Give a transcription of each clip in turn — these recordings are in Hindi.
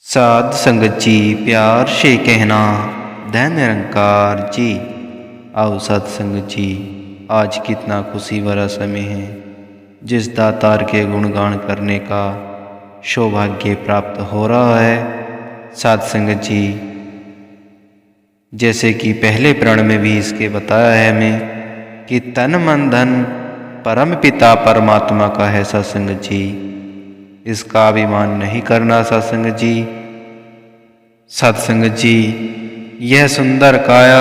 साध संगत जी प्यार से कहना धन निरंकार जी। आओ साध संगत जी, आज कितना खुशी भरा समय है जिस दातार के गुणगान करने का सौभाग्य प्राप्त हो रहा है। साध संगत जी, जैसे कि पहले प्रण में भी इसके बताया है हमें कि तन मन धन परम पिता परमात्मा का है। सत्संगत जी, इसका अभिमान नहीं करना। सत्संगत जी, सत्संगत जी, यह सुंदर काया,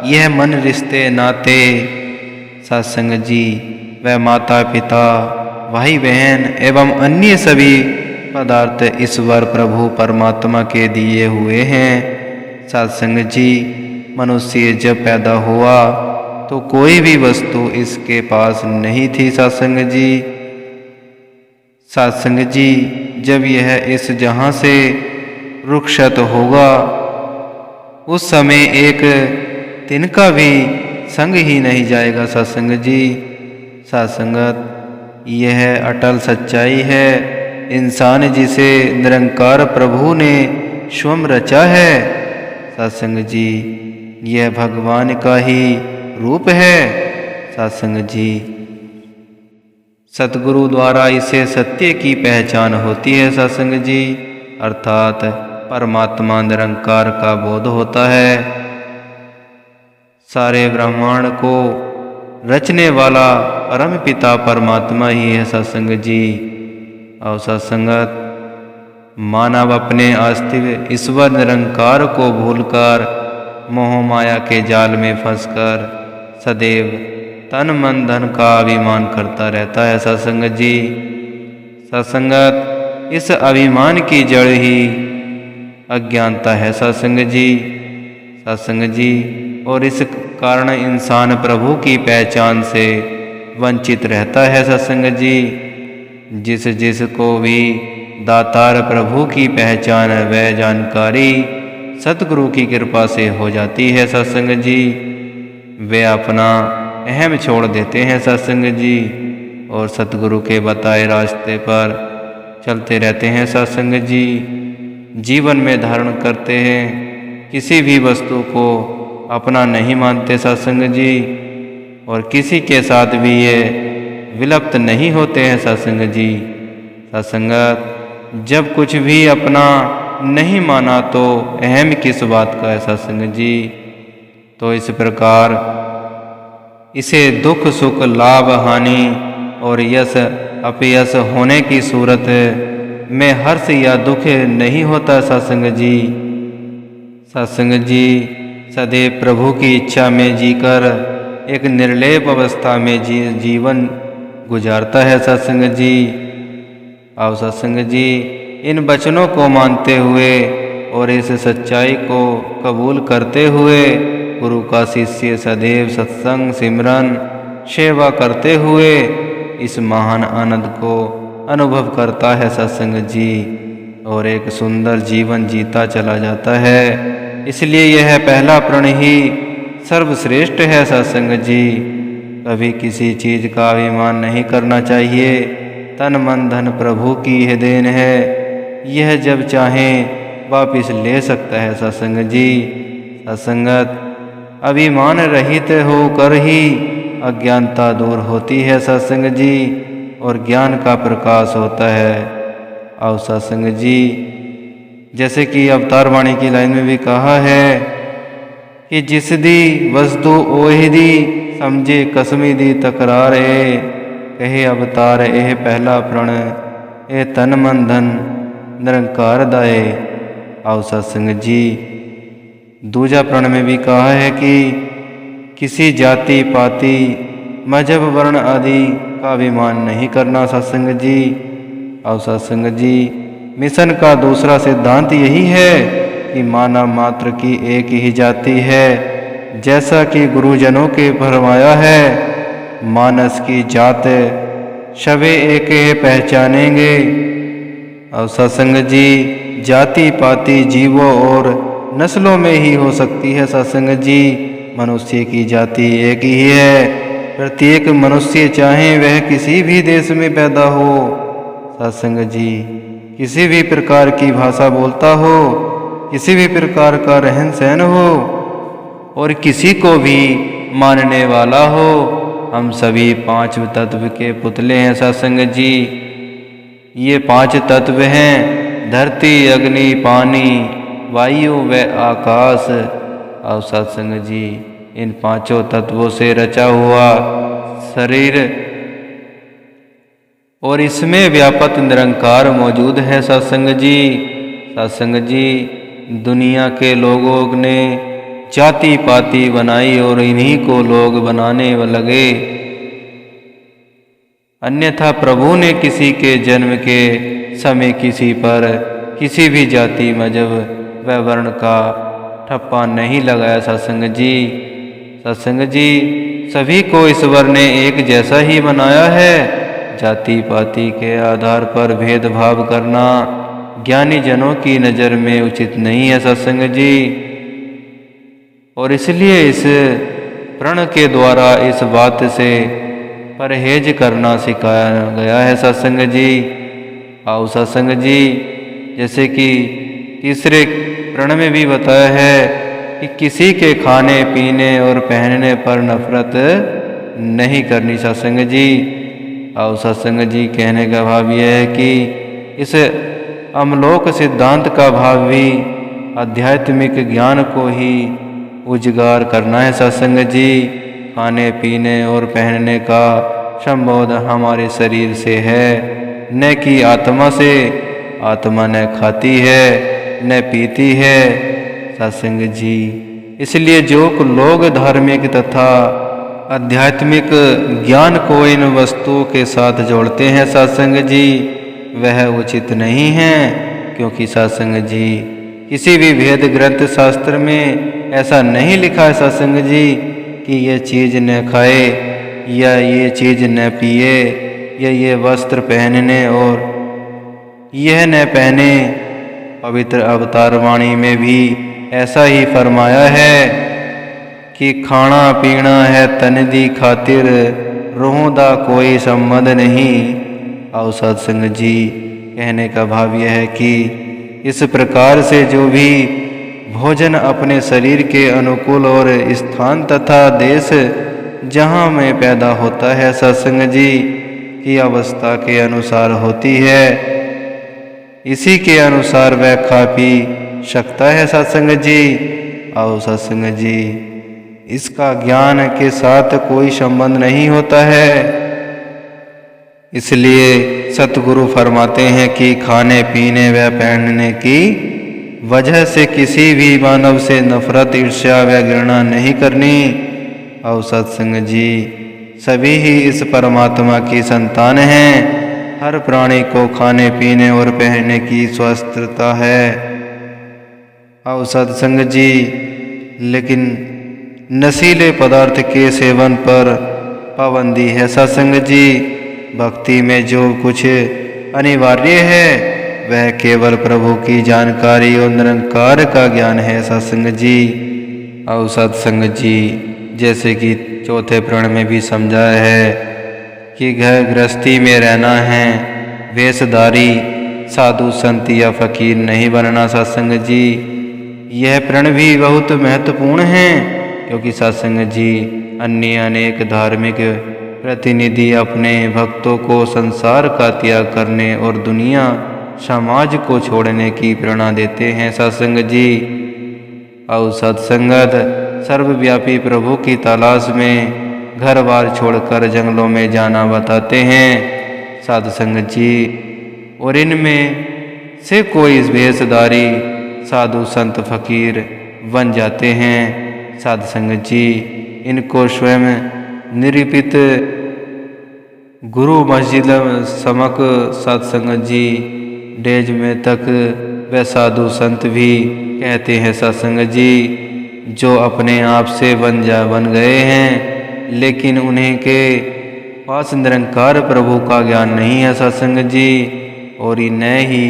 यह मन रिश्ते नाते, सत्संगत जी, वह माता पिता भाई बहन एवं अन्य सभी पदार्थ ईश्वर प्रभु परमात्मा के दिए हुए हैं। सत्संगत जी, मनुष्य जब पैदा हुआ तो कोई भी वस्तु इसके पास नहीं थी। सत्संगत जी, सत्संगत जी, जब यह इस जहां से रुखसत होगा उस समय एक तिनका भी संग ही नहीं जाएगा। सत्संगत जी, सत्संगत, यह अटल सच्चाई है। इंसान जिसे निरंकार प्रभु ने स्वयं रचा है, सत्संगत जी, यह भगवान का ही रूप है। सत्संगत जी, सतगुरु द्वारा इसे सत्य की पहचान होती है। सत्संगत जी, अर्थात परमात्मा निरंकार का बोध होता है। सारे ब्रह्मांड को रचने वाला परम पिता परमात्मा ही है। सत्संगत जी, और सत्संगत, मानव अपने अस्तित्व ईश्वर निरंकार को भूलकर मोह माया के जाल में फंसकर सदैव तन मन धन का अभिमान करता रहता है। सत्संगत जी, सत्संगत, इस अभिमान की जड़ ही अज्ञानता है। सत्संगत जी, सत्संगत जी, और इस कारण इंसान प्रभु की पहचान से वंचित रहता है। सत्संगत जी, जिसको भी दातार प्रभु की पहचान व जानकारी सतगुरु की कृपा से हो जाती है। सत्संगत जी, वे अपना अहम छोड़ देते हैं। सत्संगत जी, और सतगुरु के बताए रास्ते पर चलते रहते हैं। सत्संगत जी, जीवन में धारण करते हैं, किसी भी वस्तु को अपना नहीं मानते। सत्संगत जी, और किसी के साथ भी ये विलुप्त नहीं होते हैं। सत्संगत जी, सत्संगत, जब कुछ भी अपना नहीं माना तो अहम किस बात का है। सत्संगत जी, तो इस प्रकार इसे दुख सुख लाभ हानि और यश अपयश होने की सूरत में हर्ष या दुख नहीं होता। सत्संगत जी, सत्संगत जी, सदैव प्रभु की इच्छा में जीकर एक निर्लेप अवस्था में जीवन गुजारता है। सत्संगत जी, और सत्संगत जी, इन वचनों को मानते हुए और इस सच्चाई को कबूल करते हुए गुरु का शिष्य सदैव सत्संग सिमरन सेवा करते हुए इस महान आनंद को अनुभव करता है। सत्संगत जी, और एक सुंदर जीवन जीता चला जाता है। इसलिए यह पहला प्रण ही सर्वश्रेष्ठ है। सत्संगत जी, कभी किसी चीज का अभिमान नहीं करना चाहिए। तन मन धन प्रभु की यह देन है, यह जब चाहे वापिस ले सकता है। सत्संगत जी, सत्संगत, अभिमान रहित होकर ही अज्ञानता दूर होती है। सत्संगत जी, और ज्ञान का प्रकाश होता है। और सत्संगत जी, जैसे कि अवतार वाणी की लाइन में भी कहा है कि जिस दी वस्तु ओहि दी समझे कसमी दी तकरार ए, कहे अवतार एह पहला प्रण ए तन मन धन निरंकार दाए। और सत्संगत जी, दूजा प्रण में भी कहा है कि किसी जाति पाति मजहब वर्ण आदि का अभिमान नहीं करना। सत्संगत जी, और सत्संगत जी, मिशन का दूसरा सिद्धांत यही है कि मानव मात्र की एक ही जाति है, जैसा कि गुरुजनों के फरमाया है, मानस की जात शबे एक पहचानेंगे। और सत्संगत जी, जाति पाति जीवों और नस्लों में ही हो सकती है। सत्संगत जी, मनुष्य की जाति एक ही है। प्रत्येक मनुष्य चाहे वह किसी भी देश में पैदा हो, सत्संगत जी, किसी भी प्रकार की भाषा बोलता हो, किसी भी प्रकार का रहन सहन हो और किसी को भी मानने वाला हो, हम सभी पांच तत्व के पुतले हैं सत्संग जी। ये पांच तत्व हैं धरती, अग्नि, पानी, वायु व आकाश। और सत्संग जी इन पांचों तत्वों से रचा हुआ शरीर और इसमें व्यापक निरंकार मौजूद है सत्संग जी। सत्संग जी दुनिया के लोगों ने जाति पाति बनाई और इन्हीं को लोग बनाने लगे। अन्यथा प्रभु ने किसी के जन्म के समय किसी पर किसी भी जाति मजहब व वर्ण का ठप्पा नहीं लगाया सत्संग जी। सत्संग जी सभी को ईश्वर ने एक जैसा ही बनाया है। जाति पाति के आधार पर भेदभाव करना ज्ञानी जनों की नज़र में उचित नहीं है सत्संग जी। और इसलिए इस प्रण के द्वारा इस बात से परहेज करना सिखाया गया है सत्संग जी। आओ सत्संग जी जैसे कि तीसरे प्रण में भी बताया है कि किसी के खाने पीने और पहनने पर नफरत नहीं करनी सत्संग जी। और सत्संग जी कहने का भाव यह है कि इस अमलोक सिद्धांत का भाव भी आध्यात्मिक ज्ञान को ही उजागर करना है सत्संग जी। खाने पीने और पहनने का संबोध हमारे शरीर से है, न कि आत्मा से। आत्मा न खाती है न पीती है सत्संग जी। इसलिए जो लोग धार्मिक तथा आध्यात्मिक ज्ञान को इन वस्तुओं के साथ जोड़ते हैं सत्संग जी, वह उचित नहीं है। क्योंकि सत्संग जी किसी भी वेद ग्रंथ शास्त्र में ऐसा नहीं लिखा है सत्संग जी कि ये चीज़ न खाए या ये चीज़ न पिए या ये वस्त्र पहनने और यह न पहने। पवित्र अवतार वाणी में भी ऐसा ही फरमाया है कि खाना पीना है तन दी खातिर, रूह दा कोई संबंध नहीं। और सत्संग जी कहने का भाव यह है कि इस प्रकार से जो भी भोजन अपने शरीर के अनुकूल और स्थान तथा देश जहाँ में पैदा होता है सत्संग जी की अवस्था के अनुसार होती है, इसी के अनुसार वह खा पी सकता है सत्संग जी। और सत्संग जी इसका ज्ञान के साथ कोई संबंध नहीं होता है। इसलिए सतगुरु फरमाते हैं कि खाने पीने व पहनने की वजह से किसी भी मानव से नफरत, ईर्ष्या व घृणा नहीं करनी। और सत्संग जी सभी ही इस परमात्मा की संतान हैं। हर प्राणी को खाने पीने और पहनने की स्वतंत्रता है। और सत्संग जी लेकिन नशीले पदार्थ के सेवन पर पाबंदी है सत्संग जी। भक्ति में जो कुछ अनिवार्य है वह केवल प्रभु की जानकारी और निरंकार का ज्ञान है सत्संग जी। और सत्संग जी जैसे कि चौथे प्रण में भी समझाया है कि घर गृहस्थी में रहना है, वेशधारी साधु संत या फकीर नहीं बनना सत्संग जी। यह प्रण भी बहुत महत्वपूर्ण है क्योंकि सत्संग जी अन्य अनेक धार्मिक प्रतिनिधि अपने भक्तों को संसार का त्याग करने और दुनिया समाज को छोड़ने की प्रेरणा देते हैं सत्संग जी। और सत्संगत सर्वव्यापी प्रभु की तलाश में घर बार छोड़कर जंगलों में जाना बताते हैं सत्संग जी। और इनमें से कोई वेशधारी साधु संत फकीर बन जाते हैं सत्संग जी। इनको स्वयं निरूपित गुरु मस्जिद समक सत्संग जी डेज में तक वे साधु संत भी कहते हैं सत्संग जी, जो अपने आप से बन गए हैं लेकिन उन्हें के पास निरंकार प्रभु का ज्ञान नहीं है सत्संग जी। और न ही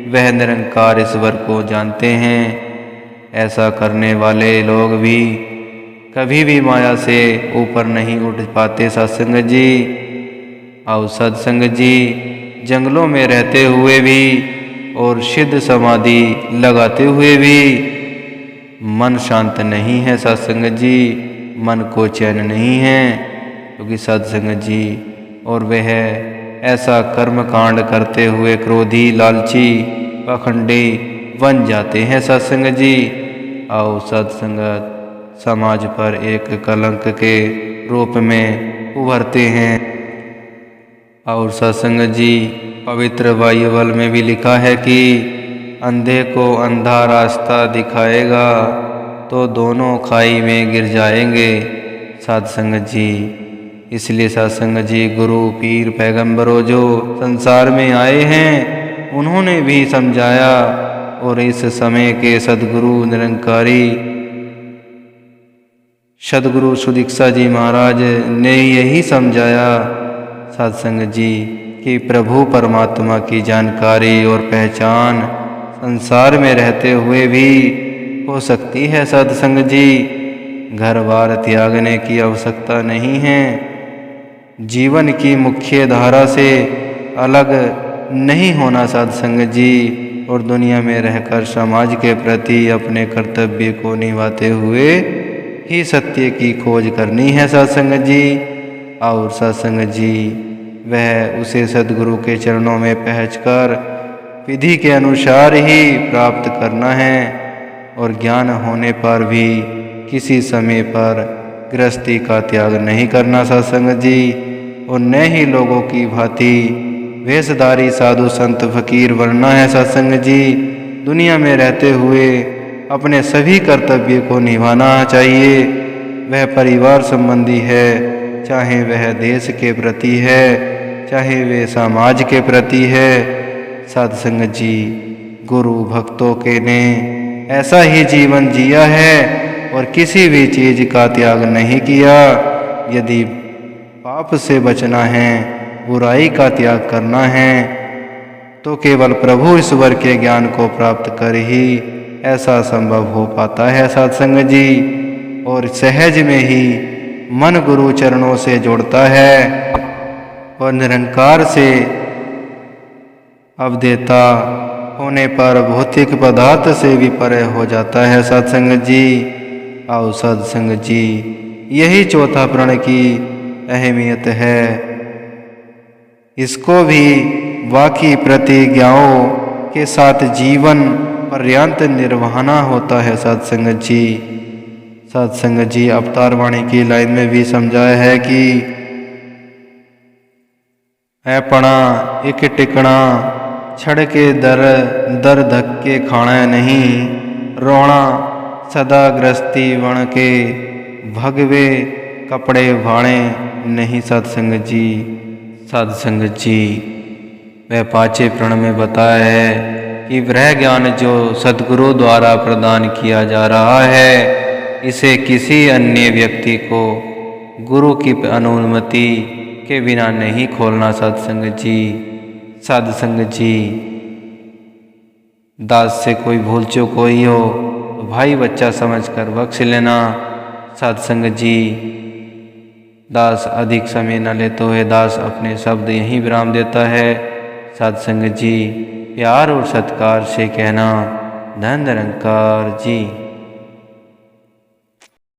वह निरंकार ईश्वर को जानते हैं। ऐसा करने वाले लोग भी कभी भी माया से ऊपर नहीं उठ पाते सत्संग जी। और सत्संग जी जंगलों में रहते हुए भी और सिद्ध समाधि लगाते हुए भी मन शांत नहीं है सत्संग जी, मन को चैन नहीं है, क्योंकि सत्संग जी और वह ऐसा कर्म कांड करते हुए क्रोधी, लालची, पाखंडी बन जाते हैं सत्संग जी। और सत्संगत समाज पर एक कलंक के रूप में उभरते हैं। और सत्संग जी पवित्र बाइबल में भी लिखा है कि अंधे को अंधा रास्ता दिखाएगा तो दोनों खाई में गिर जाएंगे सत्संग जी। इसलिए सत्संग जी गुरु, पीर, पैगंबरों जो संसार में आए हैं उन्होंने भी समझाया, और इस समय के सद्गुरु निरंकारी सद्गुरु सुदीक्षा जी महाराज ने यही समझाया सत्संग जी कि प्रभु परमात्मा की जानकारी और पहचान संसार में रहते हुए भी हो सकती है सत्संग जी। घर बार त्यागने की आवश्यकता नहीं है, जीवन की मुख्य धारा से अलग नहीं होना सत्संग जी, और दुनिया में रहकर समाज के प्रति अपने कर्तव्य को निभाते हुए ही सत्य की खोज करनी है सत्संग जी। और सत्संग जी वह उसे सद्गुरु के चरणों में पहुंचकर विधि के अनुसार ही प्राप्त करना है, और ज्ञान होने पर भी किसी समय पर गृहस्थी का त्याग नहीं करना सत्संग जी, और न ही लोगों की भांति वेशधारी साधु संत फकीर बनना है सत्संग जी। दुनिया में रहते हुए अपने सभी कर्तव्य को निभाना चाहिए। वह परिवार संबंधी है, चाहे वह देश के प्रति है, चाहे वे समाज के प्रति है। सत्संग जी गुरु भक्तों के ने ऐसा ही जीवन जिया है और किसी भी चीज का त्याग नहीं किया। यदि पाप से बचना है, बुराई का त्याग करना है, तो केवल प्रभु ईश्वर के ज्ञान को प्राप्त कर ही ऐसा संभव हो पाता है सत्संग जी। और सहज में ही मन गुरु चरणों से जुड़ता है और निरंकार से अवदेता होने पर भौतिक पदार्थ से भी परे हो जाता है सत्संग जी। और सत्संग जी यही चौथा प्रण की अहमियत है। इसको भी बाकी प्रतिज्ञाओं के साथ जीवन पर्यंत निर्वहना होता है सत्संग जी। सत्संग जी अवतार वाणी की लाइन में भी समझाया है कि ऐपणा एक टिकणा छड़ के दर दर धक्के खाना नहीं, रोना सदा गृहस्थी बन के भगवे कपड़े भाणे नहीं सत्संग जी। सत्संग जी वह पांचवें प्रण में बताया है कि वह ज्ञान जो सद्गुरु द्वारा प्रदान किया जा रहा है, इसे किसी अन्य व्यक्ति को गुरु की अनुमति के बिना नहीं खोलना सत्संग जी। सत्संग जी दास से कोई भूल चूक हुई हो तो भाई बच्चा समझकर बख्श लेना सत्संग जी। दास अधिक समय न लेते हुए दास अपने शब्द यहीं विराम देता है सत्संग जी। प्यार और सत्कार से कहना धन निरंकार जी।